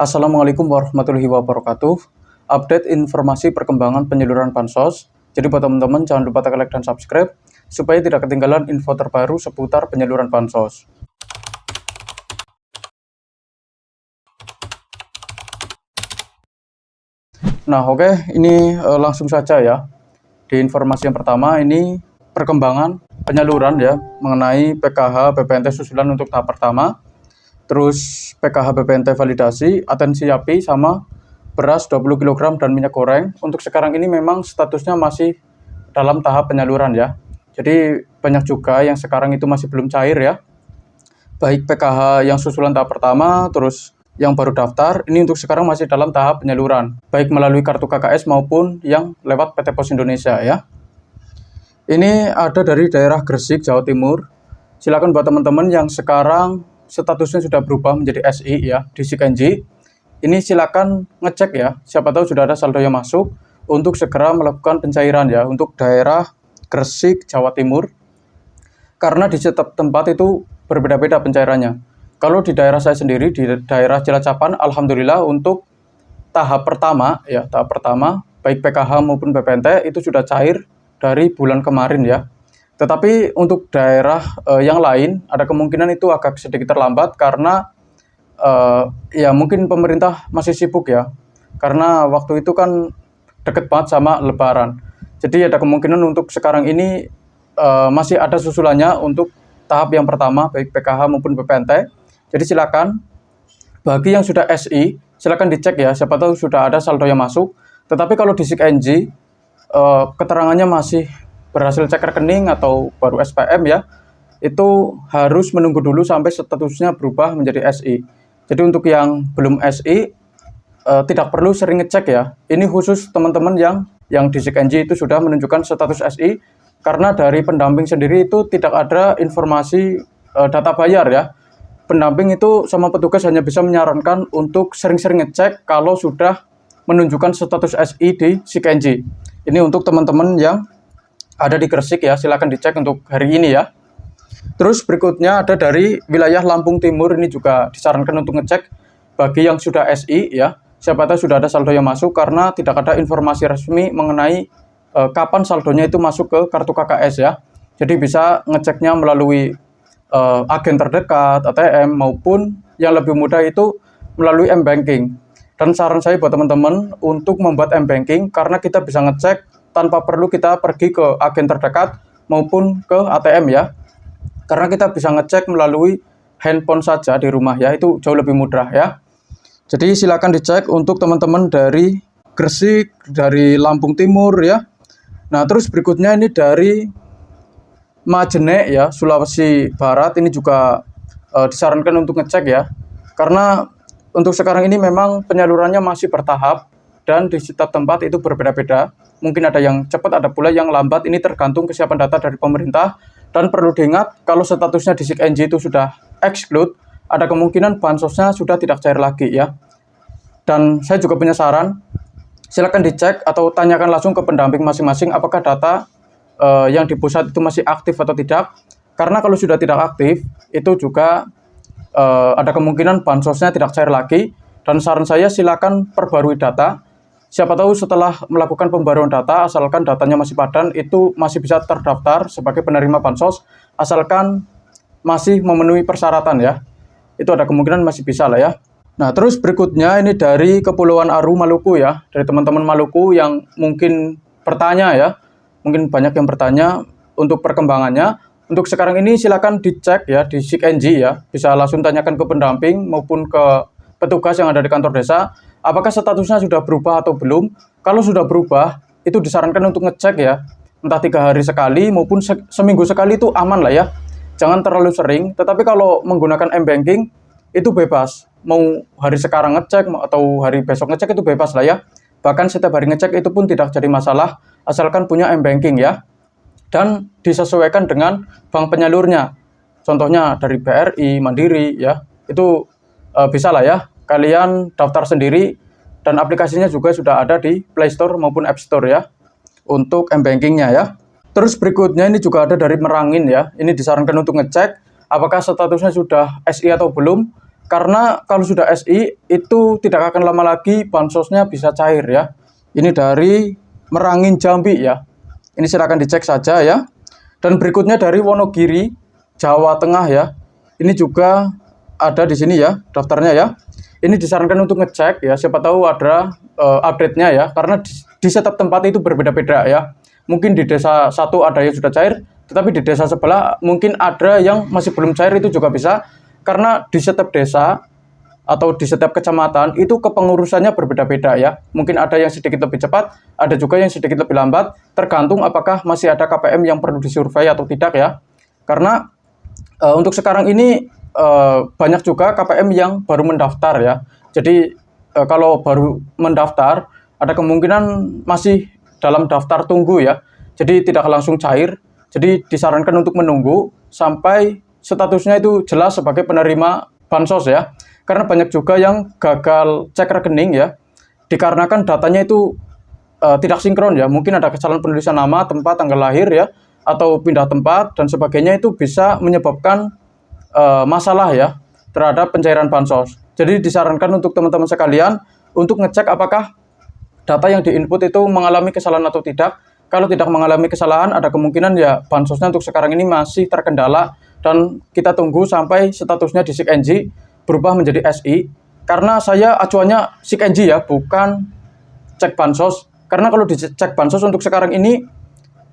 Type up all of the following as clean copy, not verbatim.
Assalamualaikum warahmatullahi wabarakatuh. Update informasi perkembangan penyaluran bansos. Jadi buat teman-teman jangan lupa tekan like dan subscribe supaya tidak ketinggalan info terbaru seputar penyaluran bansos. Nah, oke, ini langsung saja ya. Di informasi yang pertama ini perkembangan penyaluran ya mengenai PKH BPNT susulan untuk tahap pertama. Terus PKH BPNT validasi, atensi api sama beras 20 kg dan minyak goreng. Untuk sekarang ini memang statusnya masih dalam tahap penyaluran ya. Jadi banyak juga yang sekarang itu masih belum cair ya. Baik PKH yang susulan tahap pertama, terus yang baru daftar, ini untuk sekarang masih dalam tahap penyaluran. Baik melalui kartu KKS maupun yang lewat PT Pos Indonesia ya. Ini ada dari daerah Gresik, Jawa Timur. Silakan buat teman-teman yang sekarang statusnya sudah berubah menjadi SI ya di SIKNJ. Ini silakan ngecek ya, siapa tahu sudah ada saldo yang masuk untuk segera melakukan pencairan ya untuk daerah Gresik, Jawa Timur. Karena di setiap tempat itu berbeda-beda pencairannya. Kalau di daerah saya sendiri di daerah Cilacapan, alhamdulillah untuk tahap pertama ya, baik PKH maupun BPNT itu sudah cair dari bulan kemarin ya. Tetapi untuk daerah yang lain ada kemungkinan itu agak sedikit terlambat karena ya mungkin pemerintah masih sibuk ya. Karena waktu itu kan deket banget sama Lebaran. Jadi ada kemungkinan untuk sekarang ini masih ada susulannya untuk tahap yang pertama baik PKH maupun BPNT. Jadi silakan bagi yang sudah SI silakan dicek ya, siapa tahu sudah ada saldo yang masuk. Tetapi kalau di SIKNJ keterangannya masih berhasil cek rekening atau baru SPM ya, itu harus menunggu dulu sampai statusnya berubah menjadi SI. Jadi untuk yang belum SI tidak perlu sering ngecek ya. Ini khusus teman-teman yang di SIKNJ itu sudah menunjukkan status SI, karena dari pendamping sendiri itu tidak ada informasi data bayar ya. Pendamping itu sama petugas hanya bisa menyarankan untuk sering-sering ngecek kalau sudah menunjukkan status SI di SIKNJ. Ini untuk teman-teman yang ada di Gresik ya, silakan dicek untuk hari ini ya. Terus berikutnya ada dari wilayah Lampung Timur, ini juga disarankan untuk ngecek bagi yang sudah SI ya. Siapa tahu sudah ada saldo yang masuk karena tidak ada informasi resmi mengenai kapan saldonya itu masuk ke kartu KKS ya. Jadi bisa ngeceknya melalui agen terdekat, ATM, maupun yang lebih mudah itu melalui M-Banking. Dan saran saya buat teman-teman untuk membuat M-Banking karena kita bisa ngecek tanpa perlu kita pergi ke agen terdekat maupun ke ATM ya. Karena kita bisa ngecek melalui handphone saja di rumah ya, itu jauh lebih mudah ya. Jadi silakan dicek untuk teman-teman dari Gresik, dari Lampung Timur ya. Nah, terus berikutnya ini dari Majene ya, Sulawesi Barat, ini juga disarankan untuk ngecek ya. Karena untuk sekarang ini memang penyalurannya masih bertahap dan di setiap tempat itu berbeda-beda. Mungkin ada yang cepat, ada pula yang lambat. Ini tergantung kesiapan data dari pemerintah. Dan perlu diingat, kalau statusnya di SIKNJ itu sudah exclude, ada kemungkinan bansosnya sudah tidak cair lagi ya. Dan saya juga punya saran, silakan dicek atau tanyakan langsung ke pendamping masing-masing apakah data yang di pusat itu masih aktif atau tidak. Karena kalau sudah tidak aktif, itu juga ada kemungkinan bansosnya tidak cair lagi. Dan saran saya silakan perbarui data. Siapa tahu setelah melakukan pembaruan data, asalkan datanya masih padan, itu masih bisa terdaftar sebagai penerima bansos, asalkan masih memenuhi persyaratan ya. Itu ada kemungkinan masih bisa lah ya. Nah, terus berikutnya ini dari Kepulauan Aru, Maluku ya. Dari teman-teman Maluku yang mungkin bertanya ya. Mungkin banyak yang bertanya untuk perkembangannya. Untuk sekarang ini silakan dicek ya di SIKNJ ya. Bisa langsung tanyakan ke pendamping maupun ke petugas yang ada di kantor desa. Apakah statusnya sudah berubah atau belum? Kalau sudah berubah, itu disarankan untuk ngecek ya. Entah 3 hari sekali maupun seminggu sekali itu aman lah ya. Jangan terlalu sering. Tetapi kalau menggunakan M-Banking, itu bebas. Mau hari sekarang ngecek atau hari besok ngecek itu bebas lah ya. Bahkan setiap hari ngecek itu pun tidak jadi masalah. Asalkan punya M-Banking ya. Dan disesuaikan dengan bank penyalurnya. Contohnya dari BRI, Mandiri ya. Itu bisa lah ya. Kalian daftar sendiri dan aplikasinya juga sudah ada di Play Store maupun App Store ya untuk M-Bankingnya ya. Terus berikutnya ini juga ada dari Merangin ya. Ini disarankan untuk ngecek apakah statusnya sudah SI atau belum. Karena kalau sudah SI itu tidak akan lama lagi bansosnya bisa cair ya. Ini dari Merangin Jambi ya. Ini silakan dicek saja ya. Dan berikutnya dari Wonogiri, Jawa Tengah ya. Ini juga ada di sini ya daftarnya ya. Ini disarankan untuk ngecek ya, siapa tahu ada update-nya ya. Karena di setiap tempat itu berbeda-beda ya. Mungkin di desa satu ada yang sudah cair, tetapi di desa sebelah mungkin ada yang masih belum cair, itu juga bisa. Karena di setiap desa atau di setiap kecamatan itu kepengurusannya berbeda-beda ya. Mungkin ada yang sedikit lebih cepat, ada juga yang sedikit lebih lambat, tergantung apakah masih ada KPM yang perlu disurvei atau tidak ya. Karena untuk sekarang ini banyak juga KPM yang baru mendaftar ya. Jadi kalau baru mendaftar ada kemungkinan masih dalam daftar tunggu ya. Jadi tidak langsung cair. Jadi disarankan untuk menunggu sampai statusnya itu jelas sebagai penerima bansos ya. Karena banyak juga yang gagal cek rekening ya, dikarenakan datanya itu tidak sinkron ya. Mungkin ada kesalahan penulisan nama, tempat, tanggal lahir ya, atau pindah tempat dan sebagainya, itu bisa menyebabkan masalah ya terhadap pencairan bansos. Jadi disarankan untuk teman-teman sekalian untuk ngecek apakah data yang diinput itu mengalami kesalahan atau tidak. Kalau tidak mengalami kesalahan, ada kemungkinan ya bansosnya untuk sekarang ini masih terkendala dan kita tunggu sampai statusnya di SIKNJ berubah menjadi SI. Karena saya acuannya SIKNJ ya, bukan cek bansos. Karena kalau dicek bansos untuk sekarang ini,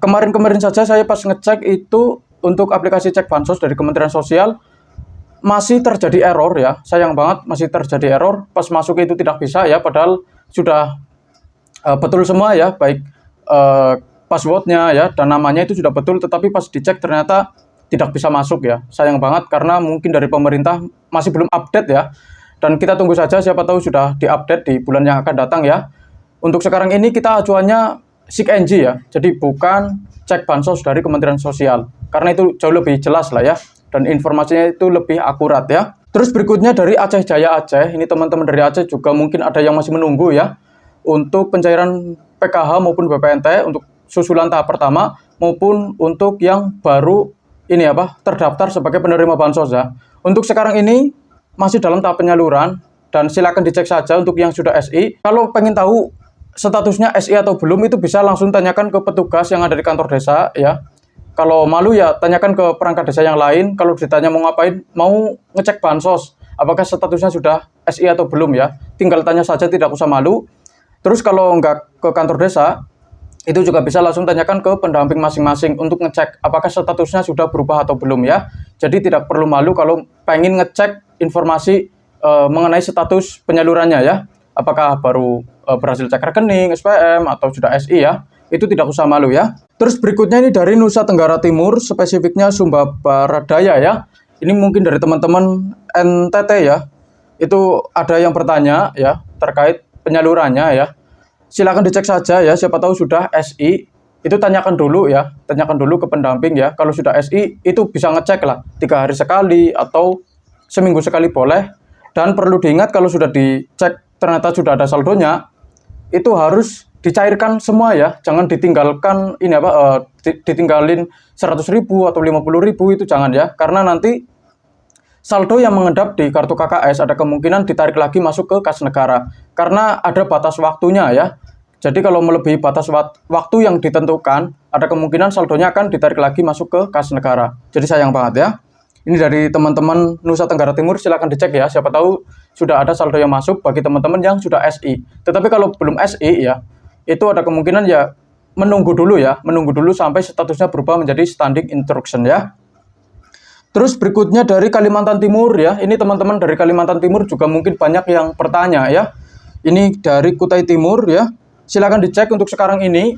kemarin-kemarin saja saya pas ngecek itu untuk aplikasi cek bansos dari Kementerian Sosial masih terjadi error ya. Sayang banget masih terjadi error. Pas masuk itu tidak bisa ya, padahal sudah betul semua ya, baik passwordnya ya dan namanya itu sudah betul, tetapi pas dicek ternyata tidak bisa masuk ya. Sayang banget karena mungkin dari pemerintah masih belum update ya. Dan kita tunggu saja, siapa tahu sudah diupdate di bulan yang akan datang ya. Untuk sekarang ini kita acuannya SIKNJ ya. Jadi bukan cek bansos dari Kementerian Sosial. Karena itu jauh lebih jelas lah ya. Dan informasinya itu lebih akurat ya. Terus berikutnya dari Aceh Jaya Aceh. Ini teman-teman dari Aceh juga mungkin ada yang masih menunggu ya. Untuk pencairan PKH maupun BPNT untuk susulan tahap pertama maupun untuk yang baru ini terdaftar sebagai penerima bansos ya. Untuk sekarang ini masih dalam tahap penyaluran dan silakan dicek saja untuk yang sudah SI. Kalau pengen tahu statusnya SI atau belum, itu bisa langsung tanyakan ke petugas yang ada di kantor desa ya. Kalau malu ya tanyakan ke perangkat desa yang lain. Kalau ditanya mau ngapain, mau ngecek bansos, apakah statusnya sudah SI atau belum ya. Tinggal tanya saja, tidak usah malu. Terus kalau nggak ke kantor desa, itu juga bisa langsung tanyakan ke pendamping masing-masing untuk ngecek apakah statusnya sudah berubah atau belum ya. Jadi tidak perlu malu kalau pengen ngecek informasi mengenai status penyalurannya ya. Apakah baru berhasil cek rekening, SPM, atau sudah SI ya. Itu tidak usah malu ya. Terus berikutnya ini dari Nusa Tenggara Timur, spesifiknya Sumba Barat Daya ya. Ini mungkin dari teman-teman NTT ya. Itu ada yang bertanya ya terkait penyalurannya ya. Silakan dicek saja ya, siapa tahu sudah SI, itu tanyakan dulu ya, tanyakan dulu ke pendamping ya. Kalau sudah SI itu bisa ngecek lah 3 hari sekali atau seminggu sekali boleh. Dan perlu diingat kalau sudah dicek ternyata sudah ada saldonya, itu harus dicairkan semua ya. Jangan ditinggalkan ini ditinggalin 100.000 atau 50.000, itu jangan ya. Karena nanti saldo yang mengendap di kartu KKS ada kemungkinan ditarik lagi masuk ke kas negara. Karena ada batas waktunya ya. Jadi kalau melebihi batas waktu yang ditentukan, ada kemungkinan saldonya akan ditarik lagi masuk ke kas negara. Jadi sayang banget ya. Ini dari teman-teman Nusa Tenggara Timur, silakan dicek ya. Siapa tahu sudah ada saldo yang masuk bagi teman-teman yang sudah SI. Tetapi kalau belum SI ya, itu ada kemungkinan ya menunggu dulu ya. Menunggu dulu sampai statusnya berubah menjadi standing instruction ya. Terus berikutnya dari Kalimantan Timur ya. Ini teman-teman dari Kalimantan Timur juga mungkin banyak yang bertanya ya. Ini dari Kutai Timur ya. Silakan dicek untuk sekarang ini.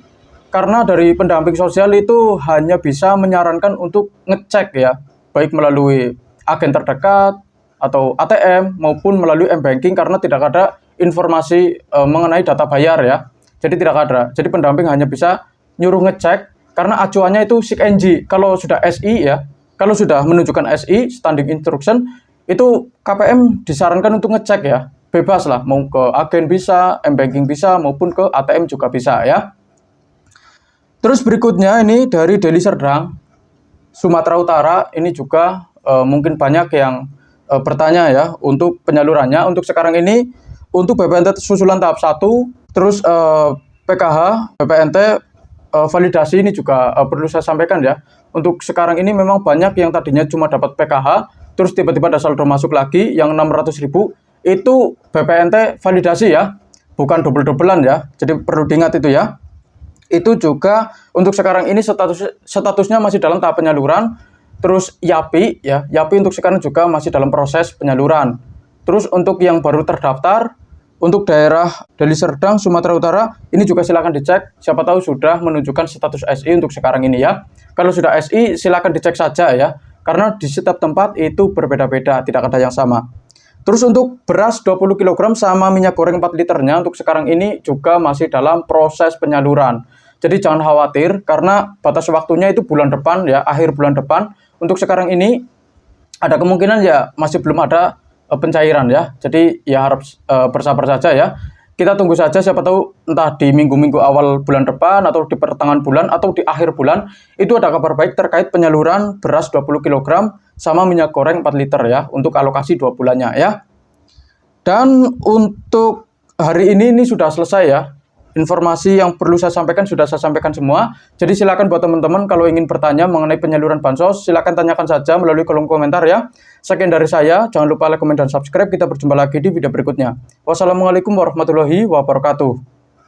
Karena dari pendamping sosial itu hanya bisa menyarankan untuk ngecek ya. Baik melalui agen terdekat atau ATM maupun melalui M-Banking, karena tidak ada informasi mengenai data bayar ya. Jadi tidak ada. Jadi pendamping hanya bisa nyuruh ngecek karena acuannya itu SIKNJ. Kalau sudah SI ya, kalau sudah menunjukkan SI, standing instruction, itu KPM disarankan untuk ngecek ya. Bebas lah, mau ke agen bisa, M-Banking bisa, maupun ke ATM juga bisa ya. Terus berikutnya ini dari Deli Serdang, Sumatera Utara. Ini juga mungkin banyak yang bertanya ya untuk penyalurannya. Untuk sekarang ini untuk BPNT susulan tahap 1, terus PKH, BPNT validasi ini juga perlu saya sampaikan ya. Untuk sekarang ini memang banyak yang tadinya cuma dapat PKH, terus tiba-tiba ada saldo masuk lagi yang 600.000, itu BPNT validasi ya, bukan double-doublean ya. Jadi perlu diingat itu ya. Itu juga untuk sekarang ini statusnya masih dalam tahap penyaluran. Terus YAPI ya, YAPI untuk sekarang juga masih dalam proses penyaluran. Terus untuk yang baru terdaftar, untuk daerah Deli Serdang, Sumatera Utara, ini juga silakan dicek, siapa tahu sudah menunjukkan status SI untuk sekarang ini ya. Kalau sudah SI, silakan dicek saja ya, karena di setiap tempat itu berbeda-beda, tidak ada yang sama. Terus untuk beras 20 kg sama minyak goreng 4 liternya untuk sekarang ini juga masih dalam proses penyaluran. Jadi jangan khawatir, karena batas waktunya itu bulan depan ya, akhir bulan depan. Untuk sekarang ini ada kemungkinan ya masih belum ada pencairan ya. Jadi ya harap bersabar saja ya. Kita tunggu saja, siapa tahu entah di minggu-minggu awal bulan depan atau di pertengahan bulan atau di akhir bulan itu ada kabar baik terkait penyaluran beras 20 kg sama minyak goreng 4 liter ya untuk alokasi 2 bulannya ya. Dan untuk hari ini sudah selesai ya. Informasi yang perlu saya sampaikan sudah saya sampaikan semua. Jadi silakan buat teman-teman kalau ingin bertanya mengenai penyaluran bansos, silakan tanyakan saja melalui kolom komentar ya. Sekian dari saya, jangan lupa like, komen, dan subscribe. Kita berjumpa lagi di video berikutnya. Wassalamualaikum warahmatullahi wabarakatuh.